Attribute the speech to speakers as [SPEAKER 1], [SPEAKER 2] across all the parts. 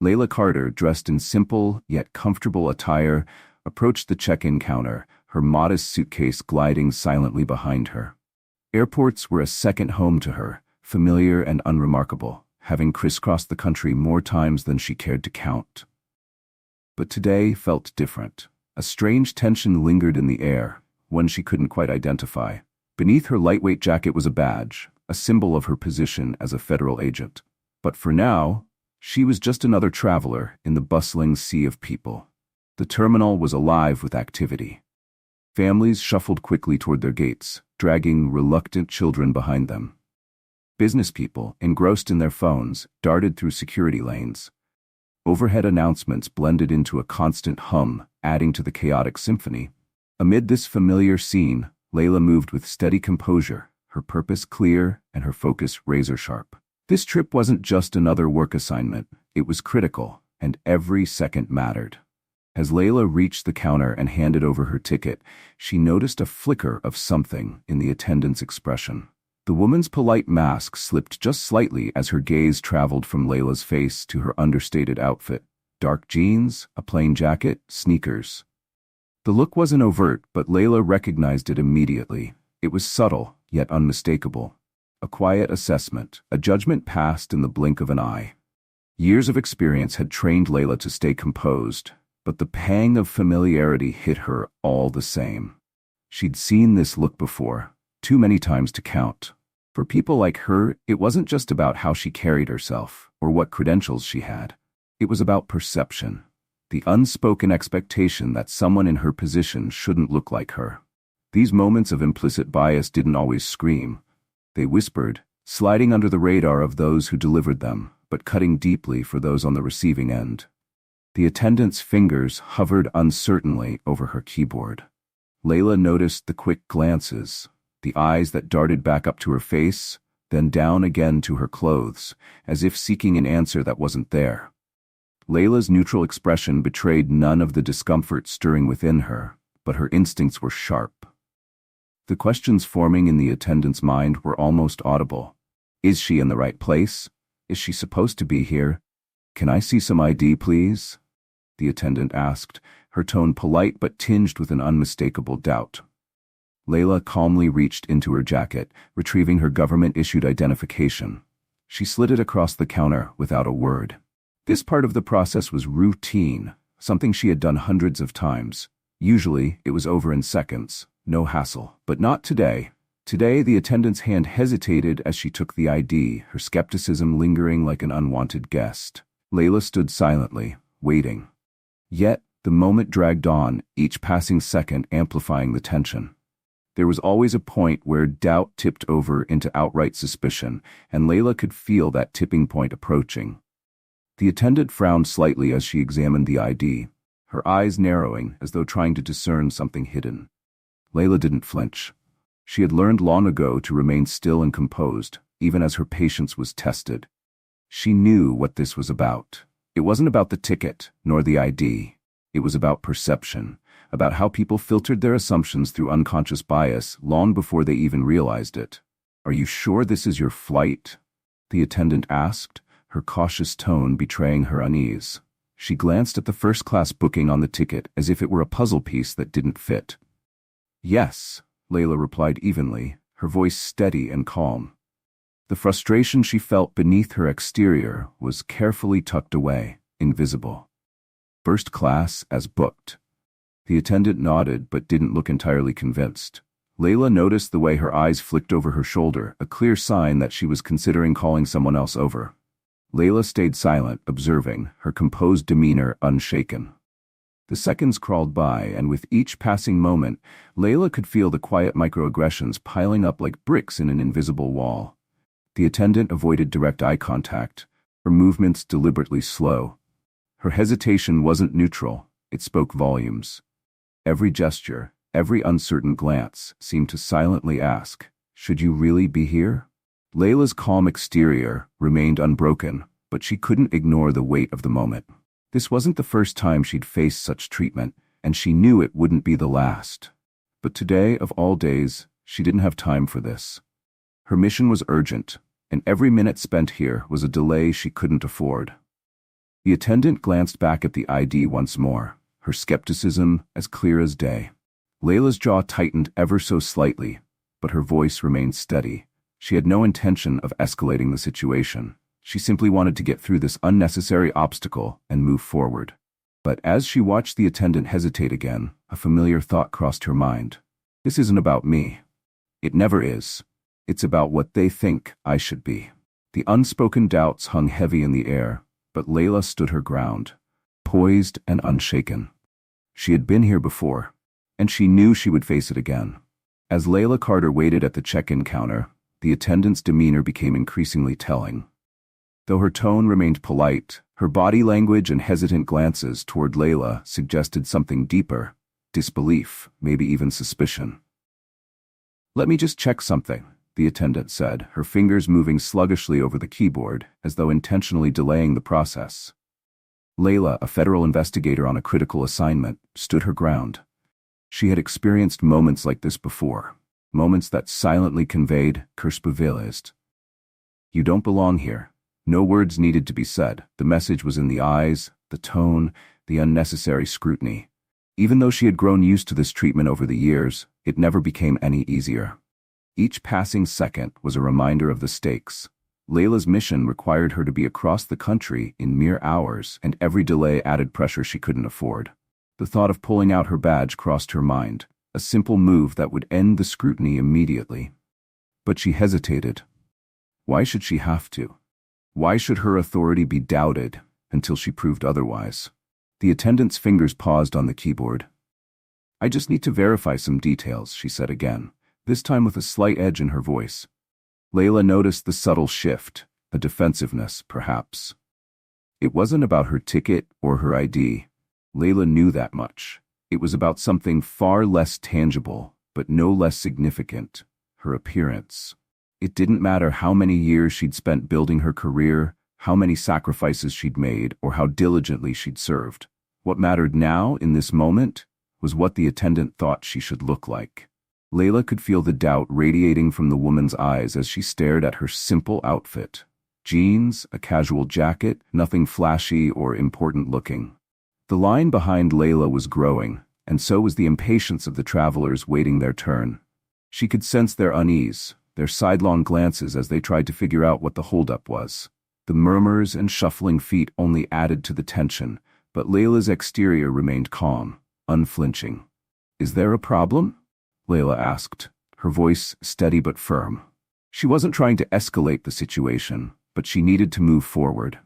[SPEAKER 1] Layla Carter, dressed in simple yet comfortable attire, approached the check-in counter, her modest suitcase gliding silently behind her. Airports were a second home to her, familiar and unremarkable, having crisscrossed the country more times than she cared to count. But today felt different. A strange tension lingered in the air, one she couldn't quite identify. Beneath her lightweight jacket was a badge, a symbol of her position as a federal agent. But for now, she was just another traveler in the bustling sea of people. The terminal was alive with activity. Families shuffled quickly toward their gates, dragging reluctant children behind them. Business people, engrossed in their phones, darted through security lanes. Overhead announcements blended into a constant hum, adding to the chaotic symphony. Amid this familiar scene, Layla moved with steady composure, her purpose clear and her focus razor-sharp. This trip wasn't just another work assignment, it was critical, and every second mattered. As Layla reached the counter and handed over her ticket, she noticed a flicker of something in the attendant's expression. The woman's polite mask slipped just slightly as her gaze traveled from Layla's face to her understated outfit. Dark jeans, a plain jacket, sneakers. The look wasn't overt, but Layla recognized it immediately. It was subtle, yet unmistakable. A quiet assessment, a judgment passed in the blink of an eye. Years of experience had trained Layla to stay composed, but the pang of familiarity hit her all the same. She'd seen this look before, too many times to count. For people like her, it wasn't just about how she carried herself or what credentials she had. It was about perception, the unspoken expectation that someone in her position shouldn't look like her. These moments of implicit bias didn't always scream. They whispered, sliding under the radar of those who delivered them, but cutting deeply for those on the receiving end. The attendant's fingers hovered uncertainly over her keyboard. Layla noticed the quick glances, the eyes that darted back up to her face, then down again to her clothes, as if seeking an answer that wasn't there. Layla's neutral expression betrayed none of the discomfort stirring within her, but her instincts were sharp. The questions forming in the attendant's mind were almost audible. Is she in the right place? Is she supposed to be here? Can I see some ID, please? The attendant asked, her tone polite but tinged with an unmistakable doubt. Layla calmly reached into her jacket, retrieving her government-issued identification. She slid it across the counter without a word. This part of the process was routine, something she had done hundreds of times. Usually, it was over in seconds. No hassle. But not today. Today, the attendant's hand hesitated as she took the ID, her skepticism lingering like an unwanted guest. Layla stood silently, waiting. Yet, the moment dragged on, each passing second amplifying the tension. There was always a point where doubt tipped over into outright suspicion, and Layla could feel that tipping point approaching. The attendant frowned slightly as she examined the ID, her eyes narrowing as though trying to discern something hidden. Layla didn't flinch. She had learned long ago to remain still and composed, even as her patience was tested. She knew what this was about. It wasn't about the ticket, nor the ID. It was about perception, about how people filtered their assumptions through unconscious bias long before they even realized it. "Are you sure this is your flight?" the attendant asked, her cautious tone betraying her unease. She glanced at the first-class booking on the ticket as if it were a puzzle piece that didn't fit. "Yes," Layla replied evenly, her voice steady and calm. The frustration she felt beneath her exterior was carefully tucked away, invisible. "First class as booked." The attendant nodded but didn't look entirely convinced. Layla noticed the way her eyes flicked over her shoulder, a clear sign that she was considering calling someone else over. Layla stayed silent, observing, her composed demeanor unshaken. The seconds crawled by, and with each passing moment, Layla could feel the quiet microaggressions piling up like bricks in an invisible wall. The attendant avoided direct eye contact, her movements deliberately slow. Her hesitation wasn't neutral, it spoke volumes. Every gesture, every uncertain glance seemed to silently ask, "Should you really be here?" Layla's calm exterior remained unbroken, but she couldn't ignore the weight of the moment. This wasn't the first time she'd faced such treatment, and she knew it wouldn't be the last. But today, of all days, she didn't have time for this. Her mission was urgent, and every minute spent here was a delay she couldn't afford. The attendant glanced back at the ID once more, her skepticism as clear as day. Layla's jaw tightened ever so slightly, but her voice remained steady. She had no intention of escalating the situation. She simply wanted to get through this unnecessary obstacle and move forward. But as she watched the attendant hesitate again, a familiar thought crossed her mind. This isn't about me. It never is. It's about what they think I should be. The unspoken doubts hung heavy in the air, but Layla stood her ground, poised and unshaken. She had been here before, and she knew she would face it again. As Layla Carter waited at the check-in counter, the attendant's demeanor became increasingly telling. Though her tone remained polite, her body language and hesitant glances toward Layla suggested something deeper, disbelief, maybe even suspicion. "Let me just check something," the attendant said, her fingers moving sluggishly over the keyboard, as though intentionally delaying the process. Layla, a federal investigator on a critical assignment, stood her ground. She had experienced moments like this before, moments that silently conveyed "Kursbeveilist." You don't belong here. No words needed to be said. The message was in the eyes, the tone, the unnecessary scrutiny. Even though she had grown used to this treatment over the years, it never became any easier. Each passing second was a reminder of the stakes. Layla's mission required her to be across the country in mere hours, and every delay added pressure she couldn't afford. The thought of pulling out her badge crossed her mind, a simple move that would end the scrutiny immediately. But she hesitated. Why should she have to? Why should her authority be doubted until she proved otherwise? The attendant's fingers paused on the keyboard. "I just need to verify some details," she said again, this time with a slight edge in her voice. Layla noticed the subtle shift, a defensiveness, perhaps. It wasn't about her ticket or her ID. Layla knew that much. It was about something far less tangible, but no less significant: her appearance. It didn't matter how many years she'd spent building her career, how many sacrifices she'd made, or how diligently she'd served. What mattered now, in this moment, was what the attendant thought she should look like. Layla could feel the doubt radiating from the woman's eyes as she stared at her simple outfit. Jeans, a casual jacket, nothing flashy or important looking. The line behind Layla was growing, and so was the impatience of the travelers waiting their turn. She could sense their unease, their sidelong glances as they tried to figure out what the holdup was. The murmurs and shuffling feet only added to the tension, but Layla's exterior remained calm, unflinching. "Is there a problem?" Layla asked, her voice steady but firm. She wasn't trying to escalate the situation, but she needed to move forward.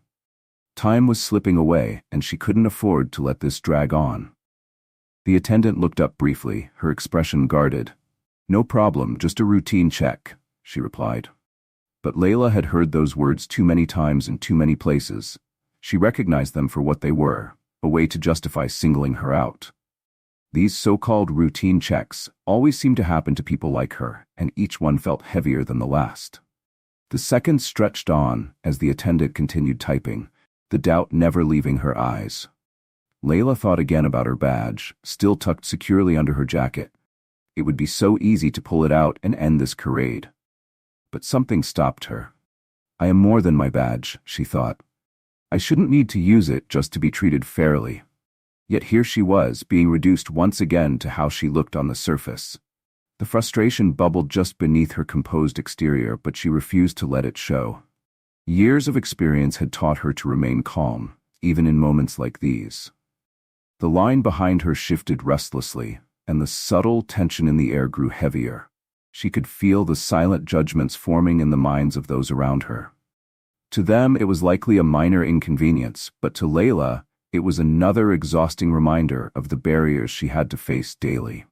[SPEAKER 1] Time was slipping away, and she couldn't afford to let this drag on. The attendant looked up briefly, her expression guarded. "No problem, just a routine check," she replied. But Layla had heard those words too many times in too many places. She recognized them for what they were, a way to justify singling her out. These so-called routine checks always seemed to happen to people like her, and each one felt heavier than the last. The seconds stretched on as the attendant continued typing, the doubt never leaving her eyes. Layla thought again about her badge, still tucked securely under her jacket. It would be so easy to pull it out and end this charade. But something stopped her. "I am more than my badge," she thought. "I shouldn't need to use it just to be treated fairly." Yet here she was, being reduced once again to how she looked on the surface. The frustration bubbled just beneath her composed exterior, but she refused to let it show. Years of experience had taught her to remain calm, even in moments like these. The line behind her shifted restlessly, and the subtle tension in the air grew heavier. She could feel the silent judgments forming in the minds of those around her. To them, it was likely a minor inconvenience, but to Layla, it was another exhausting reminder of the barriers she had to face daily.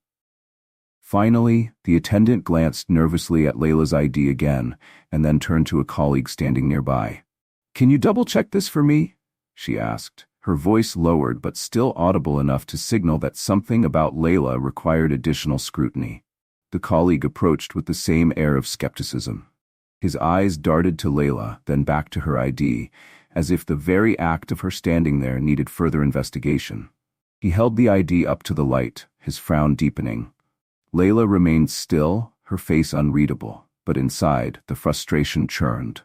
[SPEAKER 1] Finally, the attendant glanced nervously at Layla's ID again, and then turned to a colleague standing nearby. "Can you double-check this for me?" she asked, her voice lowered but still audible enough to signal that something about Layla required additional scrutiny. The colleague approached with the same air of skepticism. His eyes darted to Layla, then back to her ID, as if the very act of her standing there needed further investigation. He held the ID up to the light, his frown deepening. Layla remained still, her face unreadable, but inside, the frustration churned.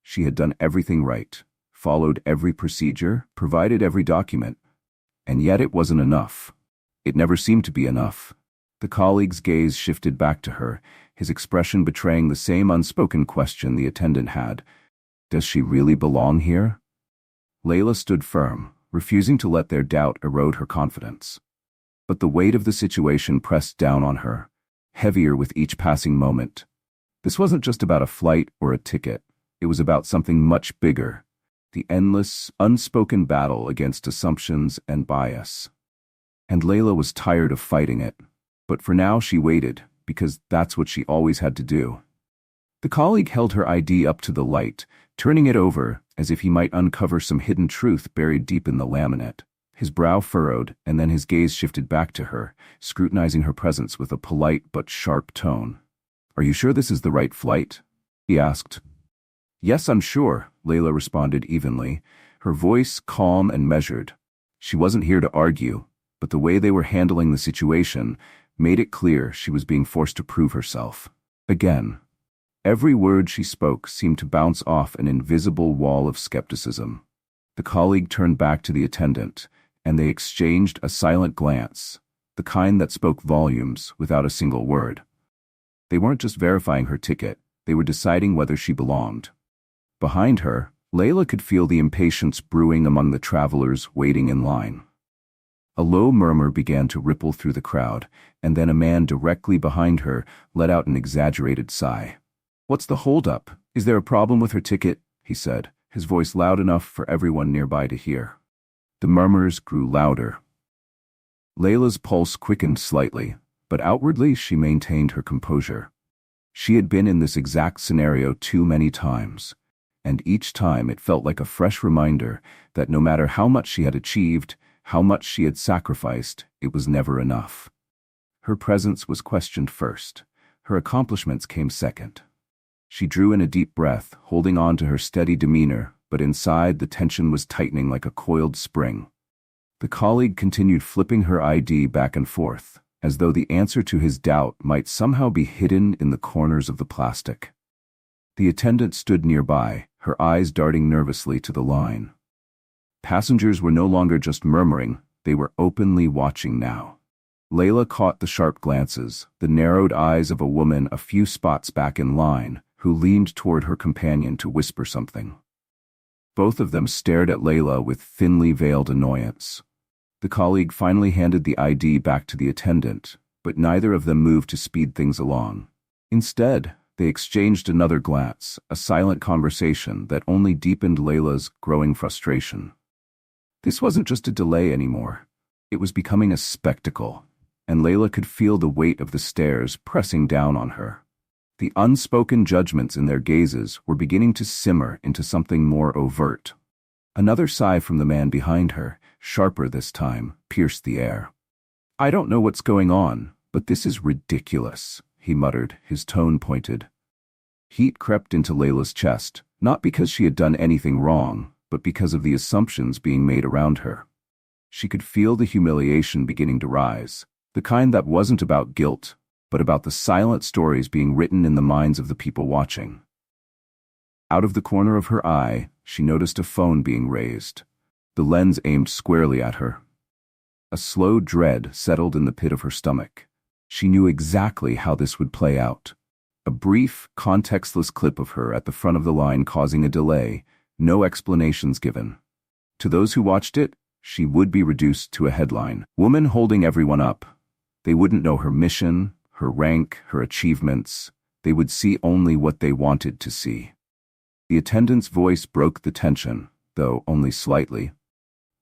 [SPEAKER 1] She had done everything right. followed every procedure, provided every document. And yet it wasn't enough. It never seemed to be enough. The colleague's gaze shifted back to her, his expression betraying the same unspoken question the attendant had. Does she really belong here? Layla stood firm, refusing to let their doubt erode her confidence. But the weight of the situation pressed down on her, heavier with each passing moment. This wasn't just about a flight or a ticket. It was about something much bigger, the endless, unspoken battle against assumptions and bias. And Layla was tired of fighting it. But for now she waited, because that's what she always had to do. The colleague held her ID up to the light, turning it over as if he might uncover some hidden truth buried deep in the laminate. His brow furrowed, and then his gaze shifted back to her, scrutinizing her presence with a polite but sharp tone. Are you sure this is the right flight? He asked. Yes, I'm sure, Layla responded evenly, her voice calm and measured. She wasn't here to argue, but the way they were handling the situation made it clear she was being forced to prove herself. Again. Every word she spoke seemed to bounce off an invisible wall of skepticism. The colleague turned back to the attendant, and they exchanged a silent glance, the kind that spoke volumes without a single word. They weren't just verifying her ticket, they were deciding whether she belonged. Behind her, Layla could feel the impatience brewing among the travelers waiting in line. A low murmur began to ripple through the crowd, and then a man directly behind her let out an exaggerated sigh. What's the holdup? Is there a problem with her ticket? He said, his voice loud enough for everyone nearby to hear. The murmurs grew louder. Layla's pulse quickened slightly, but outwardly she maintained her composure. She had been in this exact scenario too many times, and each time it felt like a fresh reminder that no matter how much she had achieved, how much she had sacrificed, it was never enough. Her presence was questioned first. Her accomplishments came second. She drew in a deep breath, holding on to her steady demeanor, but inside the tension was tightening like a coiled spring. The colleague continued flipping her ID back and forth, as though the answer to his doubt might somehow be hidden in the corners of the plastic. The attendant stood nearby, her eyes darting nervously to the line. Passengers were no longer just murmuring, they were openly watching now. Layla caught the sharp glances, the narrowed eyes of a woman a few spots back in line, who leaned toward her companion to whisper something. Both of them stared at Layla with thinly veiled annoyance. The colleague finally handed the ID back to the attendant, but neither of them moved to speed things along. Instead, they exchanged another glance, a silent conversation that only deepened Layla's growing frustration. This wasn't just a delay anymore. It was becoming a spectacle, and Layla could feel the weight of the stares pressing down on her. The unspoken judgments in their gazes were beginning to simmer into something more overt. Another sigh from the man behind her, sharper this time, pierced the air. I don't know what's going on, but this is ridiculous, he muttered, his tone pointed. Heat crept into Layla's chest, not because she had done anything wrong, but because of the assumptions being made around her. She could feel the humiliation beginning to rise, the kind that wasn't about guilt, but about the silent stories being written in the minds of the people watching. Out of the corner of her eye, she noticed a phone being raised, the lens aimed squarely at her. A slow dread settled in the pit of her stomach. She knew exactly how this would play out. A brief, contextless clip of her at the front of the line causing a delay, no explanations given. To those who watched it, she would be reduced to a headline. Woman holding everyone up. They wouldn't know her mission, her rank, her achievements. They would see only what they wanted to see. The attendant's voice broke the tension, though only slightly.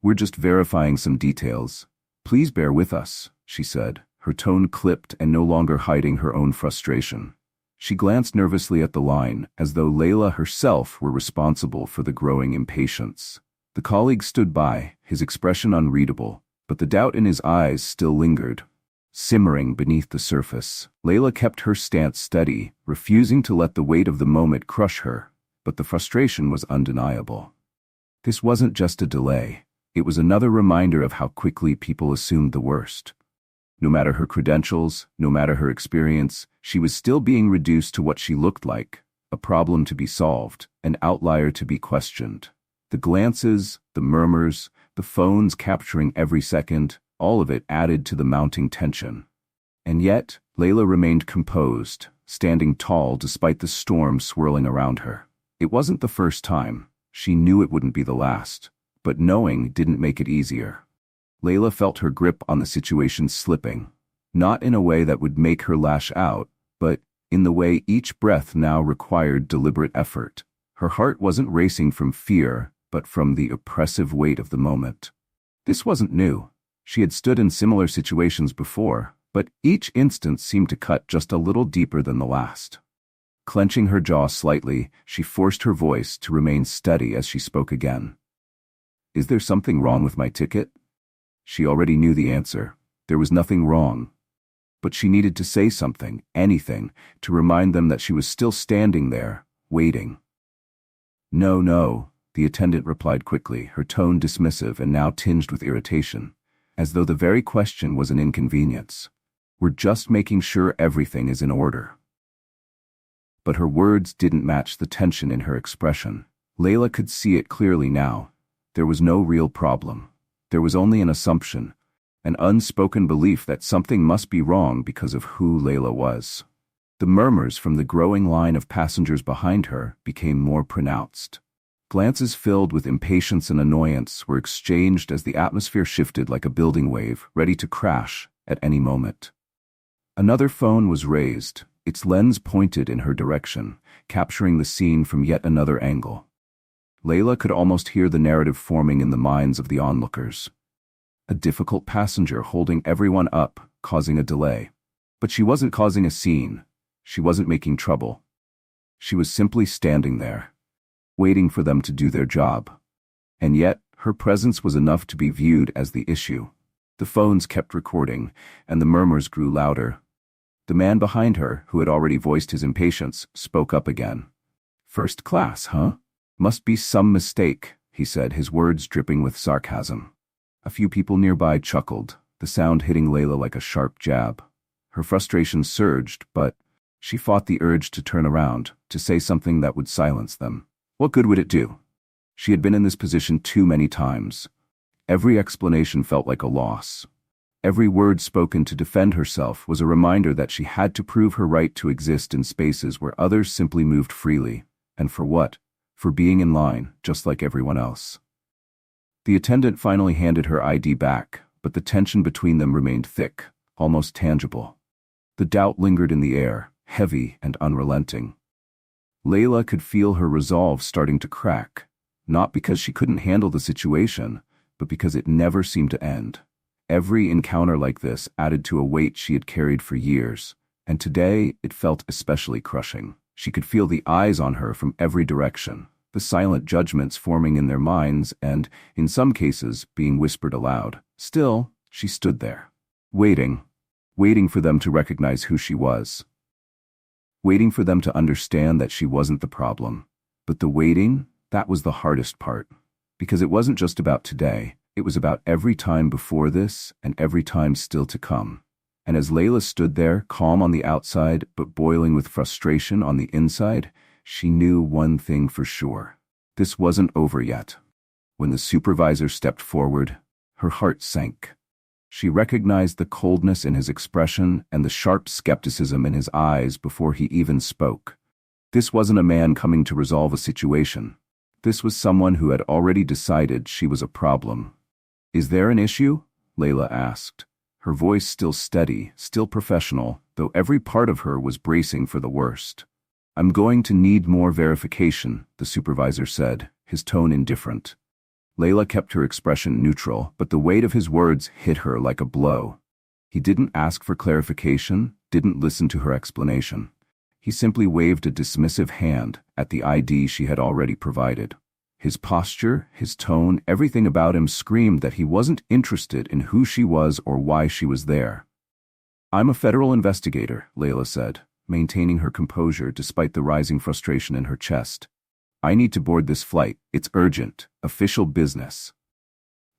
[SPEAKER 1] We're just verifying some details. Please bear with us, she said, her tone clipped and no longer hiding her own frustration. She glanced nervously at the line, as though Layla herself were responsible for the growing impatience. The colleague stood by, his expression unreadable, but the doubt in his eyes still lingered. Simmering beneath the surface, Layla kept her stance steady, refusing to let the weight of the moment crush her, but the frustration was undeniable. This wasn't just a delay. It was another reminder of how quickly people assumed the worst. No matter her credentials, no matter her experience, she was still being reduced to what she looked like, a problem to be solved, an outlier to be questioned. The glances, the murmurs, the phones capturing every second, all of it added to the mounting tension. And yet, Layla remained composed, standing tall despite the storm swirling around her. It wasn't the first time. She knew it wouldn't be the last. But knowing didn't make it easier. Layla felt her grip on the situation slipping, not in a way that would make her lash out, but in the way each breath now required deliberate effort. Her heart wasn't racing from fear, but from the oppressive weight of the moment. This wasn't new. She had stood in similar situations before, but each instance seemed to cut just a little deeper than the last. Clenching her jaw slightly, she forced her voice to remain steady as she spoke again. "Is there something wrong with my ticket?" She already knew the answer. There was nothing wrong. But she needed to say something, anything, to remind them that she was still standing there, waiting. No, the attendant replied quickly, her tone dismissive and now tinged with irritation, as though the very question was an inconvenience. "We're just making sure everything is in order." But her words didn't match the tension in her expression. Layla could see it clearly now. There was no real problem. There was only an assumption, an unspoken belief that something must be wrong because of who Layla was. The murmurs from the growing line of passengers behind her became more pronounced. Glances filled with impatience and annoyance were exchanged as the atmosphere shifted like a building wave, ready to crash at any moment. Another phone was raised, its lens pointed in her direction, capturing the scene from yet another angle. Layla could almost hear the narrative forming in the minds of the onlookers. A difficult passenger holding everyone up, causing a delay. But she wasn't causing a scene. She wasn't making trouble. She was simply standing there, waiting for them to do their job. And yet, her presence was enough to be viewed as the issue. The phones kept recording, and the murmurs grew louder. The man behind her, who had already voiced his impatience, spoke up again. "First class, huh? Must be some mistake," he said, his words dripping with sarcasm. A few people nearby chuckled, the sound hitting Layla like a sharp jab. Her frustration surged, but she fought the urge to turn around, to say something that would silence them. What good would it do? She had been in this position too many times. Every explanation felt like a loss. Every word spoken to defend herself was a reminder that she had to prove her right to exist in spaces where others simply moved freely. And for what? For being in line, just like everyone else. The attendant finally handed her ID back, but the tension between them remained thick, almost tangible. The doubt lingered in the air, heavy and unrelenting. Layla could feel her resolve starting to crack, not because she couldn't handle the situation, but because it never seemed to end. Every encounter like this added to a weight she had carried for years, and today it felt especially crushing. She could feel the eyes on her from every direction, the silent judgments forming in their minds and, in some cases, being whispered aloud. Still, she stood there, waiting for them to recognize who she was. Waiting for them to understand that she wasn't the problem. But the waiting, that was the hardest part. Because it wasn't just about today, it was about every time before this and every time still to come. And as Layla stood there, calm on the outside, but boiling with frustration on the inside, she knew one thing for sure. This wasn't over yet. When the supervisor stepped forward, her heart sank. She recognized the coldness in his expression and the sharp skepticism in his eyes before he even spoke. This wasn't a man coming to resolve a situation. This was someone who had already decided she was a problem. "Is there an issue?" Layla asked. Her voice still steady, still professional, though every part of her was bracing for the worst. "I'm going to need more verification," the supervisor said, his tone indifferent. Layla kept her expression neutral, but the weight of his words hit her like a blow. He didn't ask for clarification, didn't listen to her explanation. He simply waved a dismissive hand at the ID she had already provided. His posture, his tone, everything about him screamed that he wasn't interested in who she was or why she was there. "I'm a federal investigator," Layla said, maintaining her composure despite the rising frustration in her chest. "I need to board this flight. It's urgent, official business."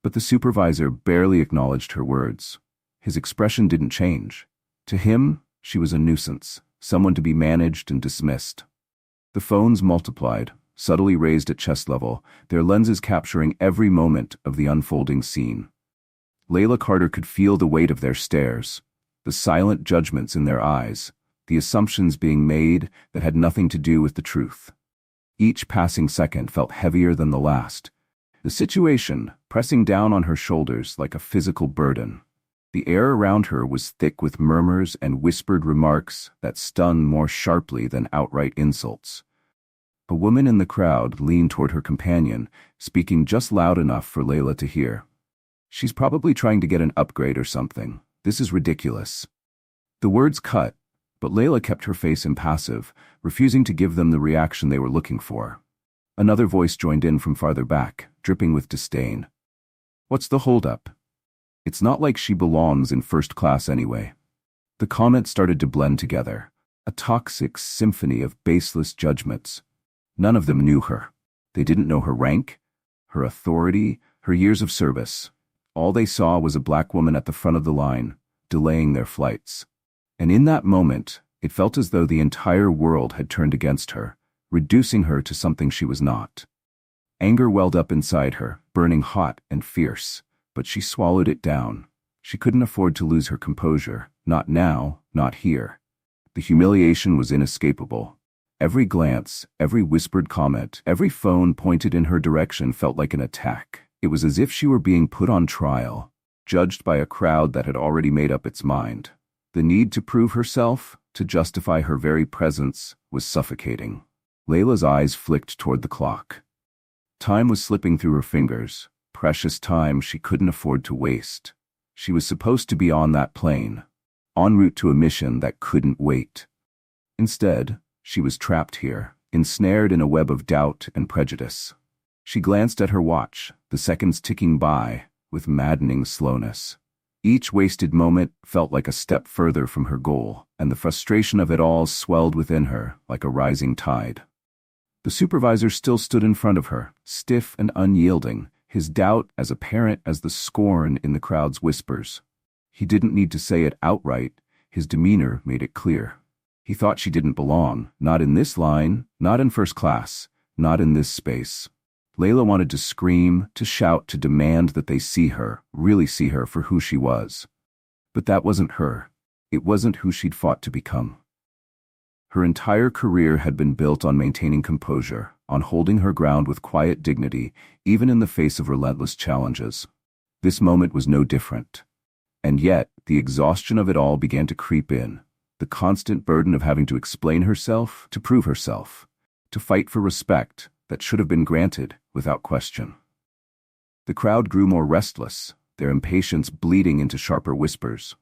[SPEAKER 1] But the supervisor barely acknowledged her words. His expression didn't change. To him, she was a nuisance, someone to be managed and dismissed. The phones multiplied, subtly raised at chest level, their lenses capturing every moment of the unfolding scene. Layla Carter could feel the weight of their stares, the silent judgments in their eyes, the assumptions being made that had nothing to do with the truth. Each passing second felt heavier than the last, the situation pressing down on her shoulders like a physical burden. The air around her was thick with murmurs and whispered remarks that stung more sharply than outright insults. A woman in the crowd leaned toward her companion, speaking just loud enough for Layla to hear. "She's probably trying to get an upgrade or something. This is ridiculous." The words cut, but Layla kept her face impassive, refusing to give them the reaction they were looking for. Another voice joined in from farther back, dripping with disdain. "What's the holdup? It's not like she belongs in first class anyway." The comments started to blend together, a toxic symphony of baseless judgments. None of them knew her. They didn't know her rank, her authority, her years of service. All they saw was a black woman at the front of the line, delaying their flights. And in that moment, it felt as though the entire world had turned against her, reducing her to something she was not. Anger welled up inside her, burning hot and fierce, but she swallowed it down. She couldn't afford to lose her composure, not now, not here. The humiliation was inescapable. Every glance, every whispered comment, every phone pointed in her direction felt like an attack. It was as if she were being put on trial, judged by a crowd that had already made up its mind. The need to prove herself, to justify her very presence, was suffocating. Layla's eyes flicked toward the clock. Time was slipping through her fingers, precious time she couldn't afford to waste. She was supposed to be on that plane, en route to a mission that couldn't wait. Instead, she was trapped here, ensnared in a web of doubt and prejudice. She glanced at her watch, the seconds ticking by with maddening slowness. Each wasted moment felt like a step further from her goal, and the frustration of it all swelled within her like a rising tide. The supervisor still stood in front of her, stiff and unyielding, his doubt as apparent as the scorn in the crowd's whispers. He didn't need to say it outright, his demeanor made it clear. He thought she didn't belong, not in this line, not in first class, not in this space. Layla wanted to scream, to shout, to demand that they see her, really see her for who she was. But that wasn't her. It wasn't who she'd fought to become. Her entire career had been built on maintaining composure, on holding her ground with quiet dignity, even in the face of relentless challenges. This moment was no different. And yet, the exhaustion of it all began to creep in, the constant burden of having to explain herself, to prove herself, to fight for respect that should have been granted without question. The crowd grew more restless, their impatience bleeding into sharper whispers.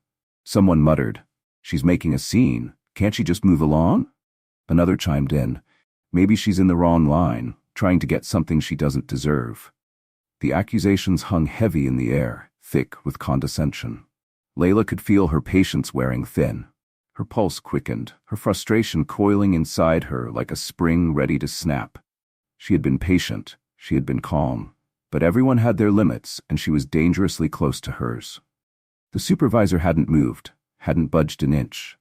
[SPEAKER 1] Someone muttered, "She's making a scene. Can't she just move along?" Another chimed in, "Maybe she's in the wrong line, trying to get something she doesn't deserve." The accusations hung heavy in the air, thick with condescension. Layla could feel her patience wearing thin. Her pulse quickened, her frustration coiling inside her like a spring ready to snap. She had been patient, she had been calm, but everyone had their limits, and she was dangerously close to hers. The supervisor hadn't moved, hadn't budged an inch.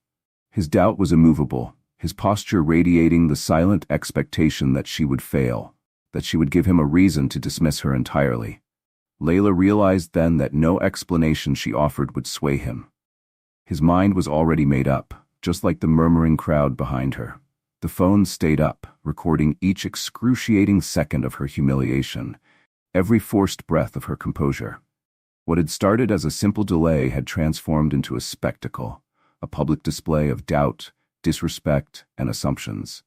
[SPEAKER 1] His doubt was immovable, his posture radiating the silent expectation that she would fail, that she would give him a reason to dismiss her entirely. Layla realized then that no explanation she offered would sway him. His mind was already made up, just like the murmuring crowd behind her. The phone stayed up, recording each excruciating second of her humiliation, every forced breath of her composure. What had started as a simple delay had transformed into a spectacle, a public display of doubt, disrespect, and assumptions.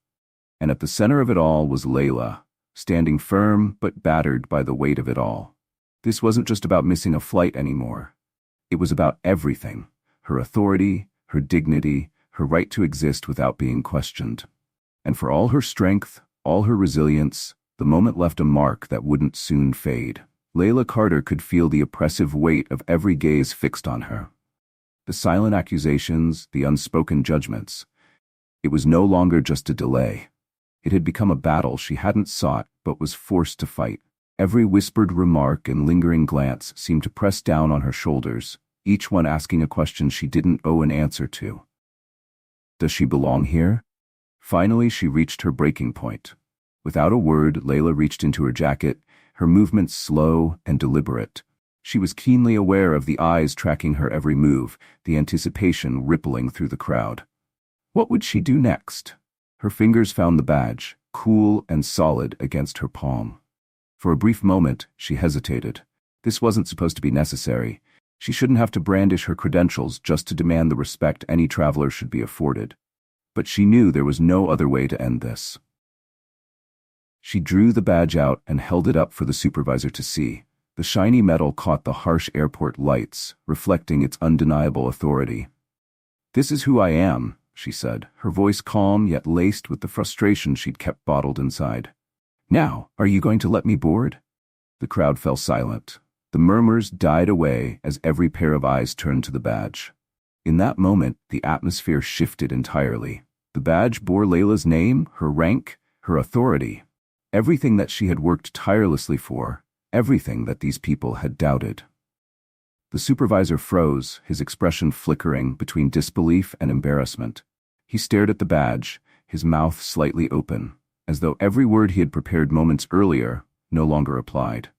[SPEAKER 1] And at the center of it all was Layla, standing firm but battered by the weight of it all. This wasn't just about missing a flight anymore. It was about everything. Her authority, her dignity, her right to exist without being questioned. And for all her strength, all her resilience, the moment left a mark that wouldn't soon fade. Layla Carter could feel the oppressive weight of every gaze fixed on her. The silent accusations, the unspoken judgments. It was no longer just a delay. It had become a battle she hadn't sought but was forced to fight. Every whispered remark and lingering glance seemed to press down on her shoulders, each one asking a question she didn't owe an answer to. Does she belong here? Finally, she reached her breaking point. Without a word, Layla reached into her jacket, her movements slow and deliberate. She was keenly aware of the eyes tracking her every move, the anticipation rippling through the crowd. What would she do next? Her fingers found the badge, cool and solid against her palm. For a brief moment, she hesitated. This wasn't supposed to be necessary. She shouldn't have to brandish her credentials just to demand the respect any traveler should be afforded. But she knew there was no other way to end this. She drew the badge out and held it up for the supervisor to see. The shiny metal caught the harsh airport lights, reflecting its undeniable authority. "This is who I am," she said, her voice calm yet laced with the frustration she'd kept bottled inside. "Now, are you going to let me board?" The crowd fell silent. The murmurs died away as every pair of eyes turned to the badge. In that moment, the atmosphere shifted entirely. The badge bore Layla's name, her rank, her authority. Everything that she had worked tirelessly for, everything that these people had doubted. The supervisor froze, his expression flickering between disbelief and embarrassment. He stared at the badge, his mouth slightly open, as though every word he had prepared moments earlier no longer applied.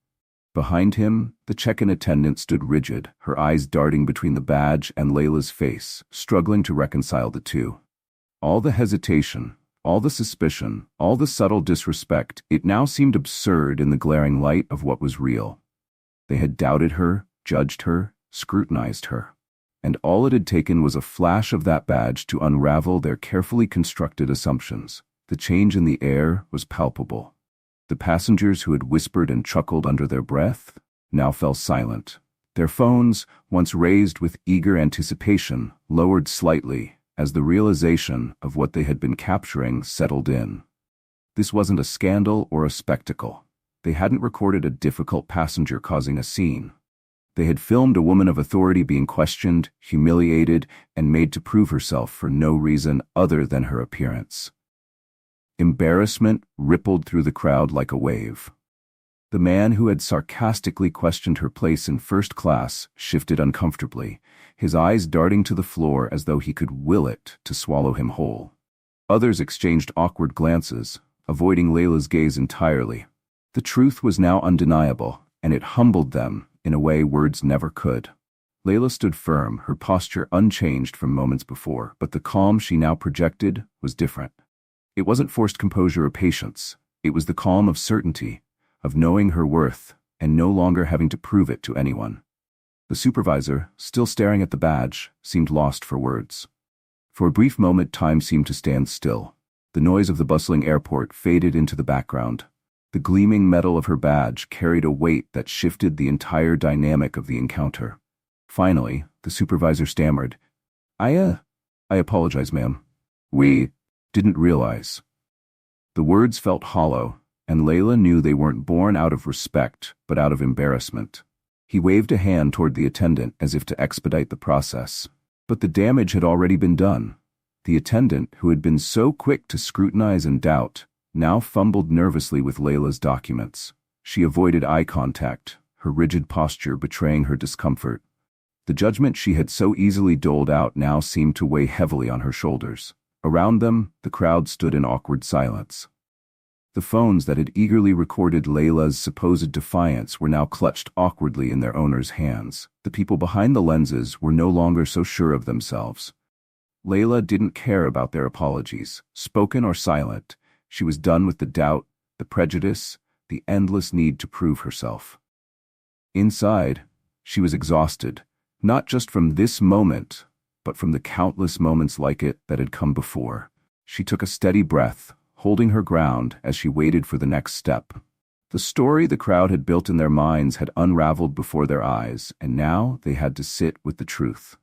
[SPEAKER 1] Behind him, the check-in attendant stood rigid, her eyes darting between the badge and Layla's face, struggling to reconcile the two. All the hesitation, all the suspicion, all the subtle disrespect, it now seemed absurd in the glaring light of what was real. They had doubted her, judged her, scrutinized her. And all it had taken was a flash of that badge to unravel their carefully constructed assumptions. The change in the air was palpable. The passengers who had whispered and chuckled under their breath now fell silent. Their phones, once raised with eager anticipation, lowered slightly as the realization of what they had been capturing settled in. This wasn't a scandal or a spectacle. They hadn't recorded a difficult passenger causing a scene. They had filmed a woman of authority being questioned, humiliated, and made to prove herself for no reason other than her appearance. Embarrassment rippled through the crowd like a wave. The man who had sarcastically questioned her place in first class shifted uncomfortably, his eyes darting to the floor as though he could will it to swallow him whole. Others exchanged awkward glances, avoiding Layla's gaze entirely. The truth was now undeniable, and it humbled them in a way words never could. Layla stood firm, her posture unchanged from moments before, but the calm she now projected was different. It wasn't forced composure or patience. It was the calm of certainty, of knowing her worth, and no longer having to prove it to anyone. The supervisor, still staring at the badge, seemed lost for words. For a brief moment, time seemed to stand still. The noise of the bustling airport faded into the background. The gleaming metal of her badge carried a weight that shifted the entire dynamic of the encounter. Finally, the supervisor stammered, I apologize, ma'am. We didn't realize." The words felt hollow, and Layla knew they weren't born out of respect, but out of embarrassment. He waved a hand toward the attendant as if to expedite the process. But the damage had already been done. The attendant, who had been so quick to scrutinize and doubt, now fumbled nervously with Layla's documents. She avoided eye contact, her rigid posture betraying her discomfort. The judgment she had so easily doled out now seemed to weigh heavily on her shoulders. Around them, the crowd stood in awkward silence. The phones that had eagerly recorded Layla's supposed defiance were now clutched awkwardly in their owner's hands. The people behind the lenses were no longer so sure of themselves. Layla didn't care about their apologies, spoken or silent. She was done with the doubt, the prejudice, the endless need to prove herself. Inside, she was exhausted, not just from this moment, but from the countless moments like it that had come before. She took a steady breath, holding her ground as she waited for the next step. The story the crowd had built in their minds had unraveled before their eyes, and now they had to sit with the truth.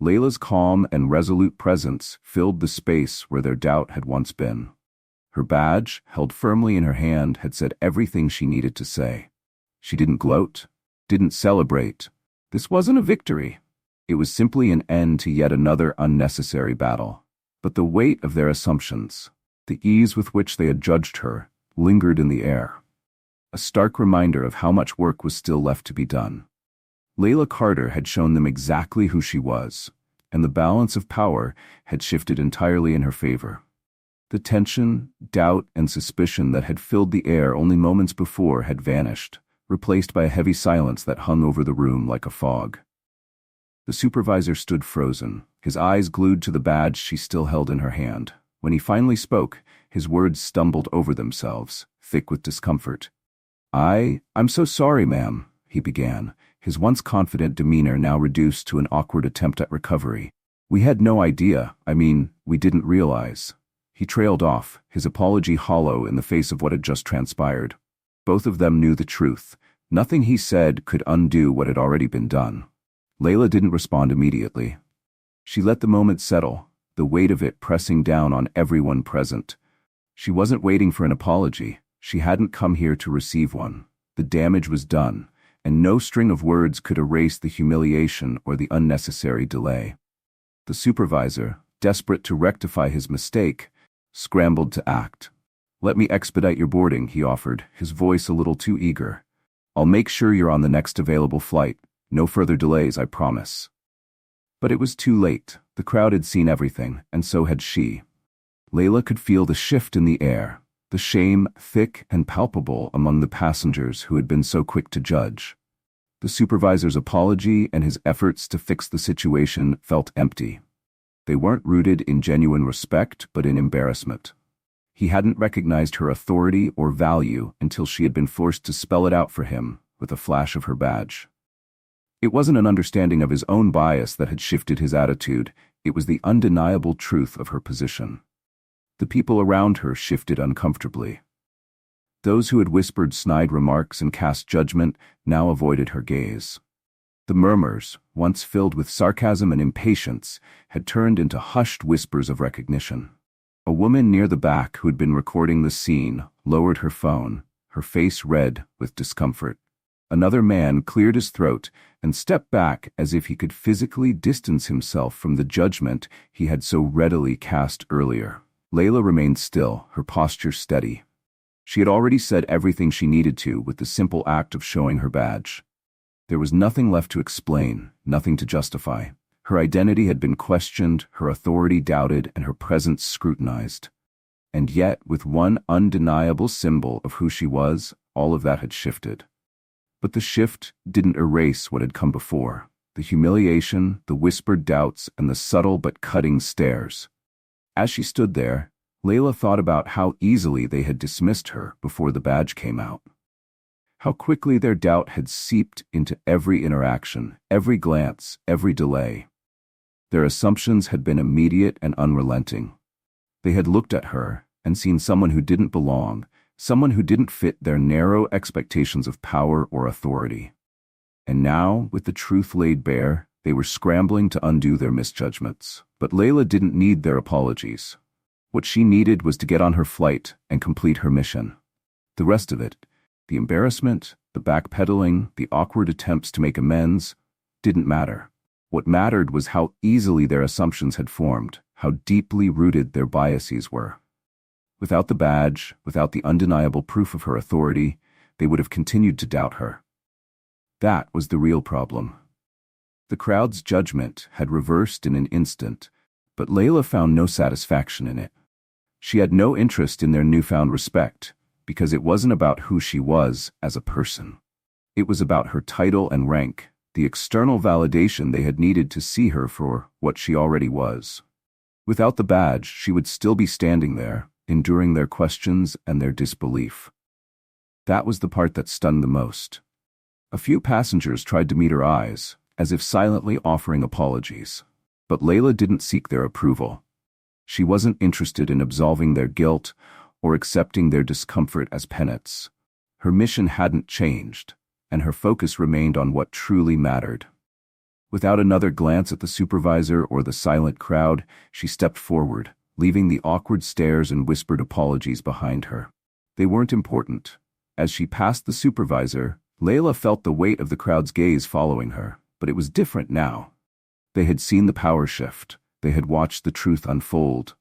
[SPEAKER 1] Layla's calm and resolute presence filled the space where their doubt had once been. Her badge, held firmly in her hand, had said everything she needed to say. She didn't gloat, didn't celebrate. This wasn't a victory. It was simply an end to yet another unnecessary battle. But the weight of their assumptions, the ease with which they had judged her, lingered in the air. A stark reminder of how much work was still left to be done. Layla Carter had shown them exactly who she was, and the balance of power had shifted entirely in her favor. The tension, doubt, and suspicion that had filled the air only moments before had vanished, replaced by a heavy silence that hung over the room like a fog. The supervisor stood frozen, his eyes glued to the badge she still held in her hand. When he finally spoke, his words stumbled over themselves, thick with discomfort. I'm so sorry, ma'am," he began, his once confident demeanor now reduced to an awkward attempt at recovery. "We had no idea, we didn't realize." He trailed off, his apology hollow in the face of what had just transpired. Both of them knew the truth. Nothing he said could undo what had already been done. Layla didn't respond immediately. She let the moment settle, the weight of it pressing down on everyone present. She wasn't waiting for an apology. She hadn't come here to receive one. The damage was done, and no string of words could erase the humiliation or the unnecessary delay. The supervisor, desperate to rectify his mistake, scrambled to act. "Let me expedite your boarding," he offered, his voice a little too eager. "I'll make sure you're on the next available flight. No further delays, I promise." But it was too late. The crowd had seen everything, and so had she. Layla could feel the shift in the air, the shame thick and palpable among the passengers who had been so quick to judge. The supervisor's apology and his efforts to fix the situation felt empty. They weren't rooted in genuine respect, but in embarrassment. He hadn't recognized her authority or value until she had been forced to spell it out for him with a flash of her badge. It wasn't an understanding of his own bias that had shifted his attitude, it was the undeniable truth of her position. The people around her shifted uncomfortably. Those who had whispered snide remarks and cast judgment now avoided her gaze. The murmurs, once filled with sarcasm and impatience, had turned into hushed whispers of recognition. A woman near the back who had been recording the scene lowered her phone, her face red with discomfort. Another man cleared his throat and stepped back as if he could physically distance himself from the judgment he had so readily cast earlier. Layla remained still, her posture steady. She had already said everything she needed to with the simple act of showing her badge. There was nothing left to explain, nothing to justify. Her identity had been questioned, her authority doubted, and her presence scrutinized. And yet, with one undeniable symbol of who she was, all of that had shifted. But the shift didn't erase what had come before. The humiliation, the whispered doubts, and the subtle but cutting stares. As she stood there, Layla thought about how easily they had dismissed her before the badge came out. How quickly their doubt had seeped into every interaction, every glance, every delay. Their assumptions had been immediate and unrelenting. They had looked at her and seen someone who didn't belong, someone who didn't fit their narrow expectations of power or authority. And now, with the truth laid bare, they were scrambling to undo their misjudgments. But Layla didn't need their apologies. What she needed was to get on her flight and complete her mission. The rest of it, the embarrassment, the backpedaling, the awkward attempts to make amends, didn't matter. What mattered was how easily their assumptions had formed, how deeply rooted their biases were. Without the badge, without the undeniable proof of her authority, they would have continued to doubt her. That was the real problem. The crowd's judgment had reversed in an instant, but Layla found no satisfaction in it. She had no interest in their newfound respect, because it wasn't about who she was as a person. It was about her title and rank, the external validation they had needed to see her for what she already was. Without the badge, she would still be standing there, enduring their questions and their disbelief. That was the part that stunned the most. A few passengers tried to meet her eyes, as if silently offering apologies. But Layla didn't seek their approval. She wasn't interested in absolving their guilt or accepting their discomfort as penance. Her mission hadn't changed, and her focus remained on what truly mattered. Without another glance at the supervisor or the silent crowd, she stepped forward, leaving the awkward stares and whispered apologies behind her. They weren't important. As she passed the supervisor, Layla felt the weight of the crowd's gaze following her, but it was different now. They had seen the power shift. They had watched the truth unfold.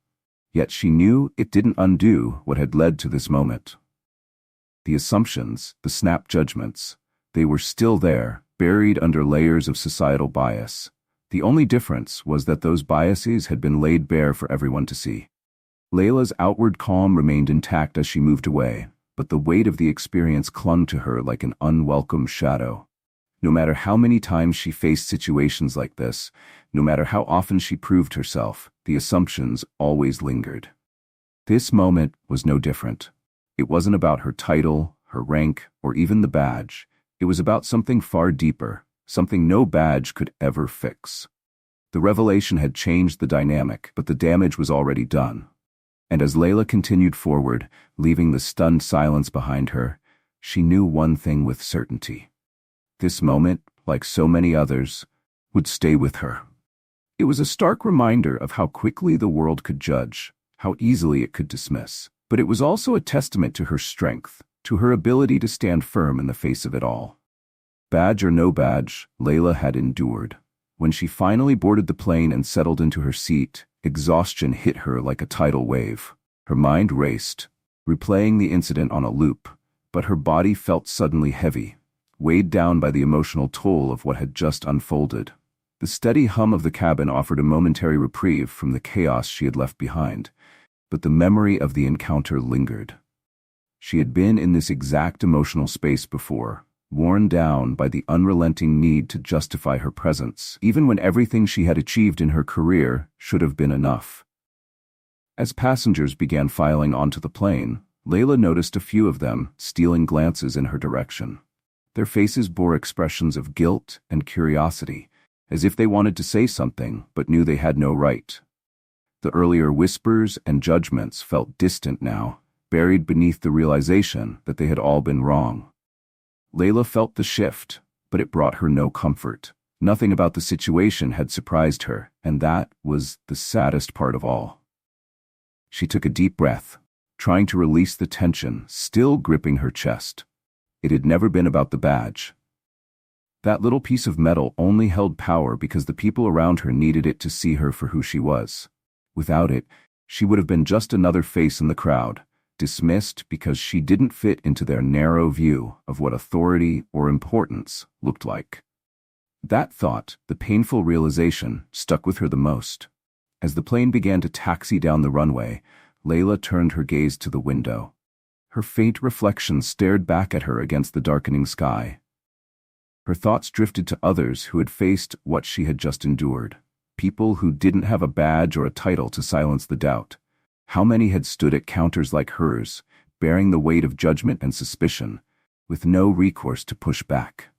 [SPEAKER 1] Yet she knew it didn't undo what had led to this moment. The assumptions, the snap judgments, they were still there, buried under layers of societal bias. The only difference was that those biases had been laid bare for everyone to see. Layla's outward calm remained intact as she moved away, but the weight of the experience clung to her like an unwelcome shadow. No matter how many times she faced situations like this, no matter how often she proved herself, the assumptions always lingered. This moment was no different. It wasn't about her title, her rank, or even the badge. It was about something far deeper, something no badge could ever fix. The revelation had changed the dynamic, but the damage was already done. And as Layla continued forward, leaving the stunned silence behind her, she knew one thing with certainty. This moment, like so many others, would stay with her. It was a stark reminder of how quickly the world could judge, how easily it could dismiss, but it was also a testament to her strength, to her ability to stand firm in the face of it all. Badge or no badge, Layla had endured. When she finally boarded the plane and settled into her seat, exhaustion hit her like a tidal wave. Her mind raced, replaying the incident on a loop, but her body felt suddenly heavy, weighed down by the emotional toll of what had just unfolded. The steady hum of the cabin offered a momentary reprieve from the chaos she had left behind, but the memory of the encounter lingered. She had been in this exact emotional space before, worn down by the unrelenting need to justify her presence, even when everything she had achieved in her career should have been enough. As passengers began filing onto the plane, Layla noticed a few of them stealing glances in her direction. Their faces bore expressions of guilt and curiosity, as if they wanted to say something but knew they had no right. The earlier whispers and judgments felt distant now, buried beneath the realization that they had all been wrong. Layla felt the shift, but it brought her no comfort. Nothing about the situation had surprised her, and that was the saddest part of all. She took a deep breath, trying to release the tension still gripping her chest. It had never been about the badge. That little piece of metal only held power because the people around her needed it to see her for who she was. Without it, she would have been just another face in the crowd, dismissed because she didn't fit into their narrow view of what authority or importance looked like. That thought, the painful realization, stuck with her the most. As the plane began to taxi down the runway, Layla turned her gaze to the window. Her faint reflection stared back at her against the darkening sky. Her thoughts drifted to others who had faced what she had just endured, people who didn't have a badge or a title to silence the doubt. How many had stood at counters like hers, bearing the weight of judgment and suspicion, with no recourse to push back?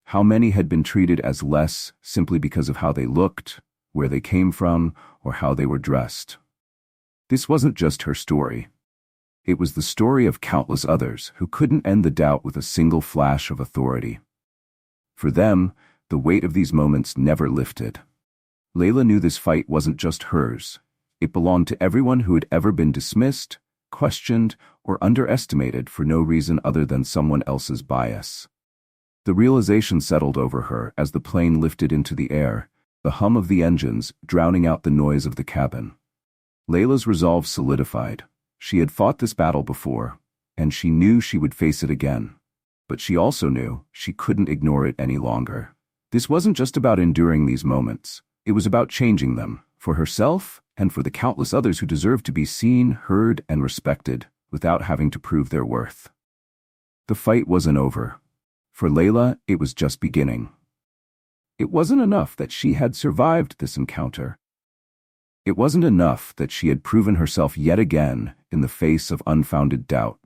[SPEAKER 1] How many had been treated as less simply because of how they looked, where they came from, or how they were dressed? This wasn't just her story. It was the story of countless others who couldn't end the doubt with a single flash of authority. For them, the weight of these moments never lifted. Layla knew this fight wasn't just hers. It belonged to everyone who had ever been dismissed, questioned, or underestimated for no reason other than someone else's bias. The realization settled over her as the plane lifted into the air, the hum of the engines drowning out the noise of the cabin. Layla's resolve solidified. She had fought this battle before, and she knew she would face it again. But she also knew she couldn't ignore it any longer. This wasn't just about enduring these moments. It was about changing them, for herself and for the countless others who deserved to be seen, heard, and respected without having to prove their worth. The fight wasn't over. For Layla, it was just beginning. It wasn't enough that she had survived this encounter. It wasn't enough that she had proven herself yet again in the face of unfounded doubt.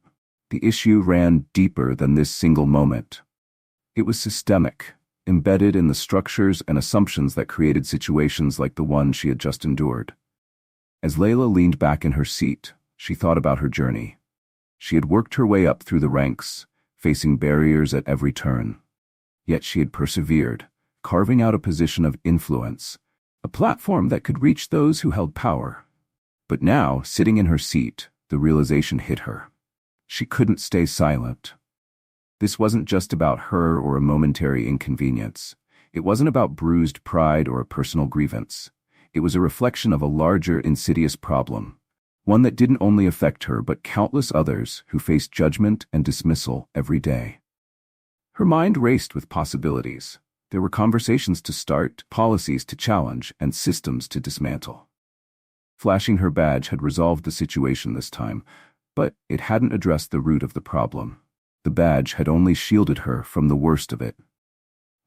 [SPEAKER 1] The issue ran deeper than this single moment. It was systemic, embedded in the structures and assumptions that created situations like the one she had just endured. As Layla leaned back in her seat, she thought about her journey. She had worked her way up through the ranks, facing barriers at every turn. Yet she had persevered, carving out a position of influence, a platform that could reach those who held power. But now, sitting in her seat, the realization hit her. She couldn't stay silent. This wasn't just about her or a momentary inconvenience. It wasn't about bruised pride or a personal grievance. It was a reflection of a larger, insidious problem, one that didn't only affect her but countless others who faced judgment and dismissal every day. Her mind raced with possibilities. There were conversations to start, policies to challenge, and systems to dismantle. Flashing her badge had resolved the situation this time, but it hadn't addressed the root of the problem. The badge had only shielded her from the worst of it.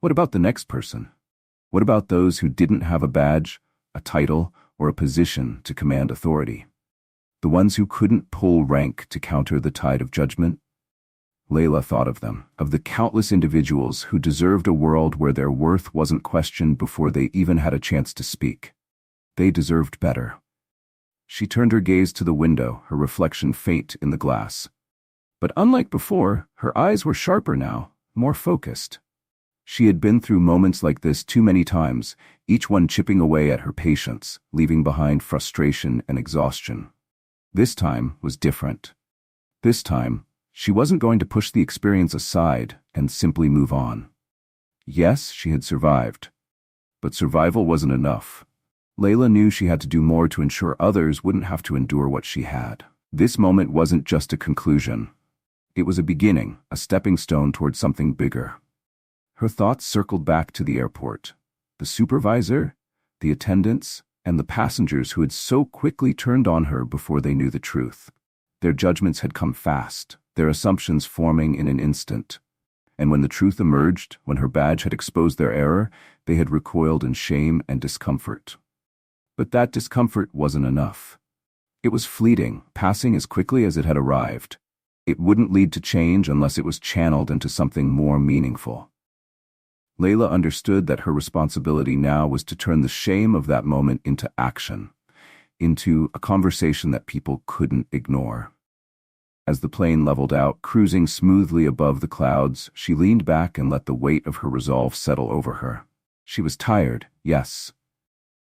[SPEAKER 1] What about the next person? What about those who didn't have a badge, a title, or a position to command authority? The ones who couldn't pull rank to counter the tide of judgment? Layla thought of them, of the countless individuals who deserved a world where their worth wasn't questioned before they even had a chance to speak. They deserved better. She turned her gaze to the window, her reflection faint in the glass. But unlike before, her eyes were sharper now, more focused. She had been through moments like this too many times, each one chipping away at her patience, leaving behind frustration and exhaustion. This time was different. This time, she wasn't going to push the experience aside and simply move on. Yes, she had survived. But survival wasn't enough. Layla knew she had to do more to ensure others wouldn't have to endure what she had. This moment wasn't just a conclusion. It was a beginning, a stepping stone toward something bigger. Her thoughts circled back to the airport. The supervisor, the attendants, and the passengers who had so quickly turned on her before they knew the truth. Their judgments had come fast, their assumptions forming in an instant. And when the truth emerged, when her badge had exposed their error, they had recoiled in shame and discomfort. But that discomfort wasn't enough. It was fleeting, passing as quickly as it had arrived. It wouldn't lead to change unless it was channeled into something more meaningful. Layla understood that her responsibility now was to turn the shame of that moment into action, into a conversation that people couldn't ignore. As the plane leveled out, cruising smoothly above the clouds, she leaned back and let the weight of her resolve settle over her. She was tired, yes.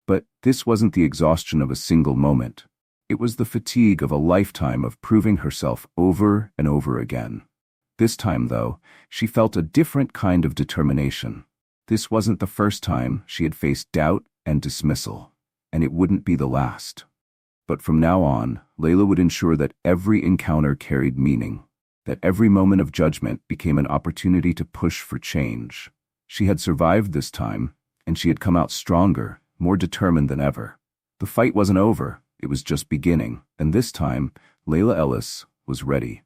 [SPEAKER 1] But this wasn't the exhaustion of a single moment. It was the fatigue of a lifetime of proving herself over and over again. This time, though, she felt a different kind of determination. This wasn't the first time she had faced doubt and dismissal, and it wouldn't be the last. But from now on, Layla would ensure that every encounter carried meaning, that every moment of judgment became an opportunity to push for change. She had survived this time, and she had come out stronger, more determined than ever. The fight wasn't over, it was just beginning, and this time, Layla Ellis was ready.